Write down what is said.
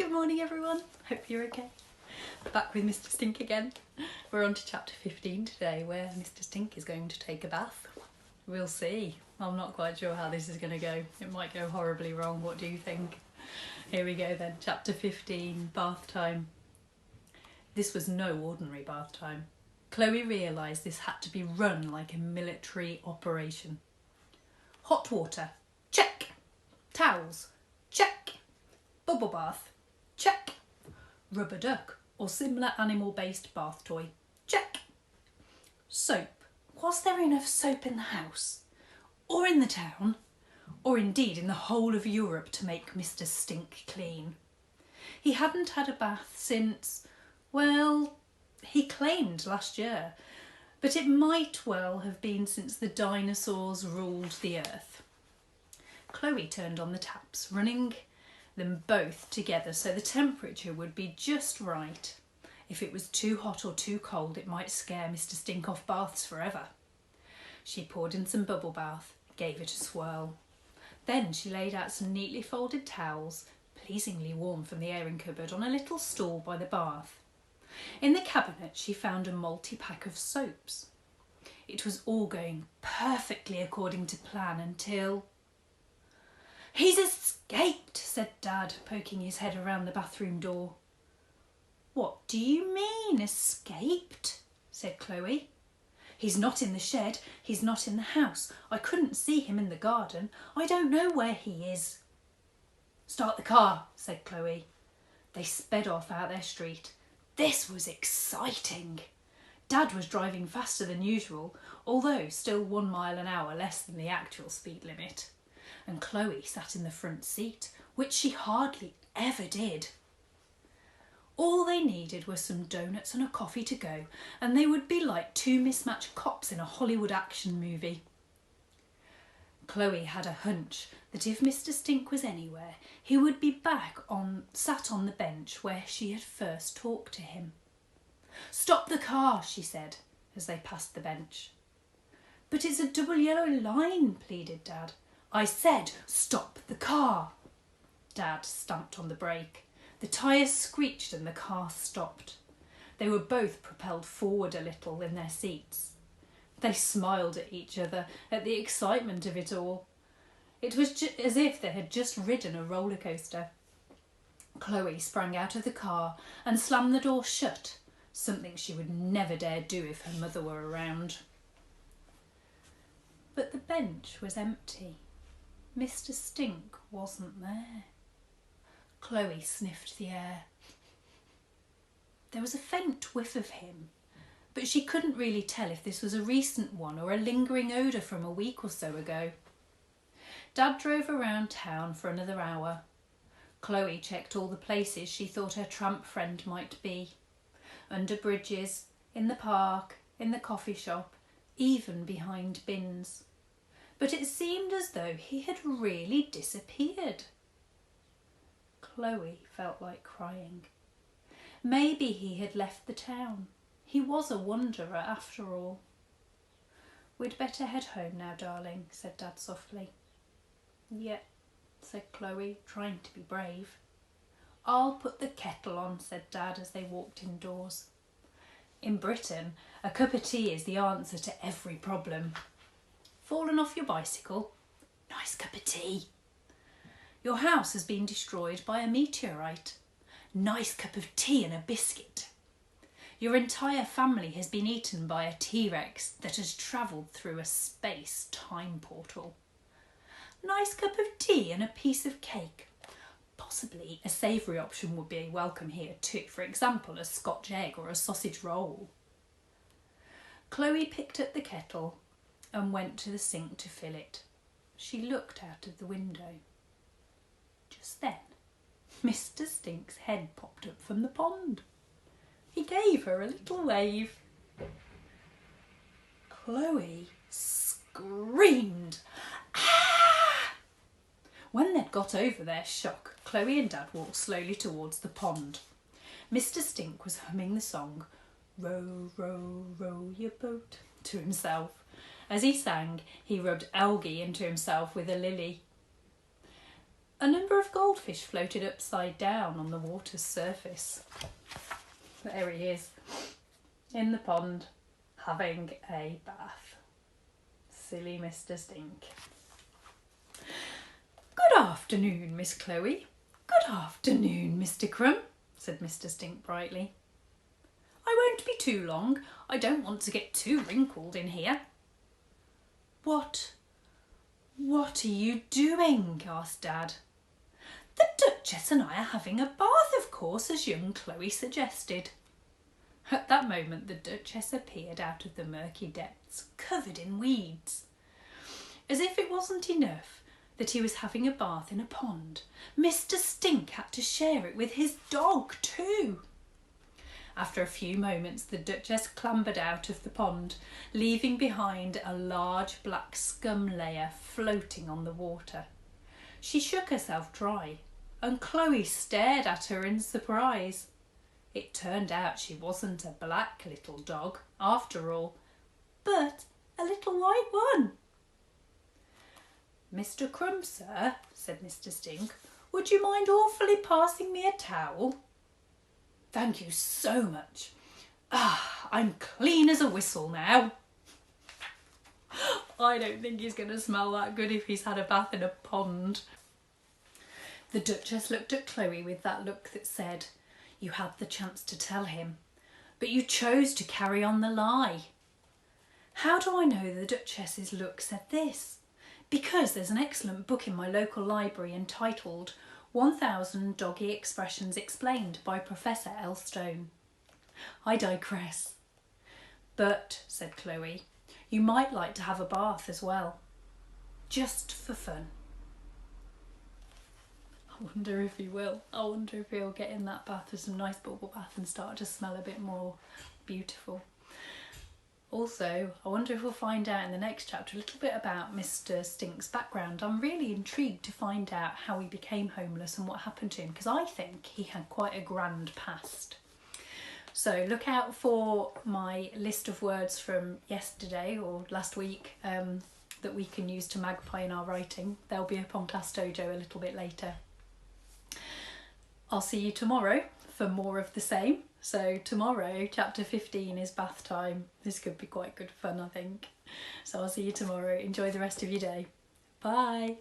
Good morning everyone, hope you're okay. Back with Mr. Stink again. We're on to chapter 15 today where Mr. Stink is going to take a bath. We'll see. I'm not quite sure how this is going to go. It might go horribly wrong. What do you think? Here we go then. Chapter 15, bath time. This was no ordinary bath time. Chloe realised this had to be run like a military operation. Hot water, check. Towels, check. Bubble bath, check. Rubber duck or similar animal-based bath toy, check. Soap. Was there enough soap in the house? Or in the town? Or indeed in the whole of Europe to make Mr. Stink clean? He hadn't had a bath since, well, he claimed last year, but it might well have been since the dinosaurs ruled the earth. Chloe turned on the taps, running them both together so the temperature would be just right. If it was too hot or too cold, it might scare Mr. Stink off baths forever. She poured in some bubble bath, gave it a swirl. Then she laid out some neatly folded towels, pleasingly warm from the airing cupboard, on a little stool by the bath. In the cabinet she found a multi-pack of soaps. It was all going perfectly according to plan until... "He's escaped," said Dad, poking his head around the bathroom door. "What do you mean, escaped?" said Chloe. "He's not in the shed, he's not in the house. I couldn't see him in the garden. I don't know where he is." "Start the car," said Chloe. They sped off out their street. This was exciting. Dad was driving faster than usual, although still 1 mile an hour less than the actual speed limit. And Chloe sat in the front seat, which she hardly ever did. All they needed were some donuts and a coffee to go, and they would be like two mismatched cops in a Hollywood action movie. Chloe had a hunch that if Mr. Stink was anywhere, he would be sat on the bench where she had first talked to him. "Stop the car," she said, as they passed the bench. "But it's a double yellow line," pleaded Dad. "I said stop the car." Dad stamped on the brake. The tyres screeched and the car stopped. They were both propelled forward a little in their seats. They smiled at each other at the excitement of it all. It was as if they had just ridden a roller coaster. Chloe sprang out of the car and slammed the door shut, something she would never dare do if her mother were around. But the bench was empty. Mr. Stink wasn't there. Chloe sniffed the air. There was a faint whiff of him, but she couldn't really tell if this was a recent one or a lingering odour from a week or so ago. Dad drove around town for another hour. Chloe checked all the places she thought her tramp friend might be. Under bridges, in the park, in the coffee shop, even behind bins. But it seemed as though he had really disappeared. Chloe felt like crying. Maybe he had left the town. He was a wanderer after all. "We'd better head home now, darling," said Dad softly. "Yep," said Chloe, trying to be brave. "I'll put the kettle on," said Dad as they walked indoors. In Britain, a cup of tea is the answer to every problem. Fallen off your bicycle? Nice cup of tea. Your house has been destroyed by a meteorite? Nice cup of tea and a biscuit. Your entire family has been eaten by a T-Rex that has travelled through a space-time portal? Nice cup of tea and a piece of cake. Possibly a savoury option would be welcome here too, for example a Scotch egg or a sausage roll. Chloe picked up the kettle and went to the sink to fill it. She looked out of the window. Just then, Mr. Stink's head popped up from the pond. He gave her a little wave. Chloe screamed. "Ah!" When they'd got over their shock, Chloe and Dad walked slowly towards the pond. Mr. Stink was humming the song, "Row, row, row your boat," to himself. As he sang, he rubbed algae into himself with a lily. A number of goldfish floated upside down on the water's surface. There he is, in the pond, having a bath. Silly Mr. Stink. Good afternoon, Miss Chloe. Good afternoon, Mr. Crumb, said Mr. Stink brightly. I won't be too long. I don't want to get too wrinkled in here. What are you doing? Asked Dad. The Duchess and I are having a bath, of course, as young Chloe suggested. At that moment the Duchess appeared out of the murky depths, covered in weeds. As if it wasn't enough that he was having a bath in a pond, Mr. Stink had to share it with his dog too. After a few moments the Duchess clambered out of the pond, leaving behind a large black scum layer floating on the water. She shook herself dry, and Chloe stared at her in surprise. It turned out she wasn't a black little dog, after all, but a little white one. Mr. Crumb, sir, said Mr. Stink, would you mind awfully passing me a towel? Thank you so much. I'm clean as a whistle now. I don't think he's going to smell that good if he's had a bath in a pond. The Duchess looked at Chloe with that look that said, you had the chance to tell him, but you chose to carry on the lie. How do I know the Duchess's look said this? Because there's an excellent book in my local library entitled 1000 Doggy Expressions Explained by Professor Elstone. I digress. But, said Chloe, you might like to have a bath as well. Just for fun. I wonder if he will. I wonder if he'll get in that bath with some nice bubble bath and start to smell a bit more beautiful. Also, I wonder if we'll find out in the next chapter a little bit about Mr. Stink's background. I'm really intrigued to find out how he became homeless and what happened to him, because I think he had quite a grand past. So look out for my list of words from yesterday or last week that we can use to magpie in our writing. They'll be up on Class Dojo a little bit later. I'll see you tomorrow for more of the same. So tomorrow, chapter 15 is bath time. This could be quite good fun, I think. So I'll see you tomorrow. Enjoy the rest of your day. Bye.